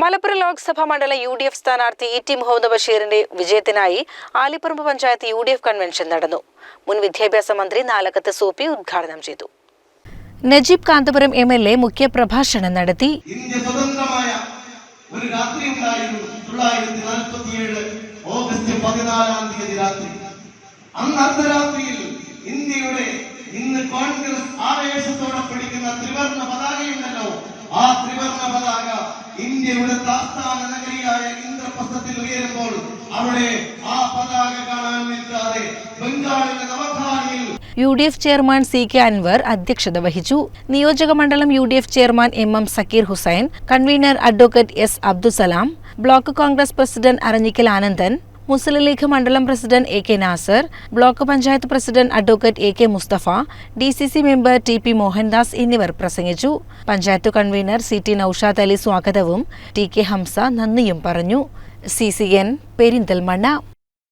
മലപ്പുറം ലോക്സഭാ മണ്ഡലം UDF സ്ഥാനാർത്ഥി ET Muhammad ബഷീറിന്റെ വിജയത്തിനായി ആലിപ്പറമ്പ് പഞ്ചായത്ത് UDF കൺവെൻഷൻ നടന്നു. മുൻ വിദ്യാഭ്യാസ മന്ത്രി നാലകത്ത് സൂപ്പി ഉദ്ഘാടനം ചെയ്തു. നജീബ് കാന്തപുരം MLA മുഖ്യ പ്രഭാഷണം നടത്തി. ഇന്ത്യ സ്വതന്ത്രമായ ഒരു രാത്രി ഉണ്ടായിരുന്നു 1947 ഓഗസ്റ്റ് 14 രാത്രി. അന്ന് അർദ്ധരാത്രിയിൽ ഇന്ത്യയുടെ ഇന്ന് കോൺഗ്രസ് ആവേശത്തോടെ പിടിക്കുന്ന ത്രിവർണ്ണ പതാകയുണ്ടല്ലോ, ആ ത്രിവർണ്ണ പതാക ഇന്ത്യയുടെ ആസ്ഥാന നഗരിയായ ഇന്ദ്രപ്രസ്ഥത്തിൽ ഉയരുമ്പോൾ അവിടെ ആ പതാക കാണാൻ നിൽക്കാതെ ബംഗാളിലെ നവധാനിയിൽ UDF ചെയർമാൻ CK അൻവർ അധ്യക്ഷത വഹിച്ചു. നിയോജക മണ്ഡലം UDF chairman MM Zakir Hussain, convener advocate S Abdussalam, block Congress president Aranhikkal Anandan, Muslim League മണ്ഡലം president AK Nasar, block panchayat president advocate AK Musthafa, DCC member TP Mohandas എന്നിവർ പ്രസംഗിച്ചു. പഞ്ചായത്ത് കൺവീനർ CT നൌഷാദ് അലി സ്വാഗതവും TK ഹംസ നന്ദിയും പറഞ്ഞു. CCN പെരിന്തൽമണ്ണ.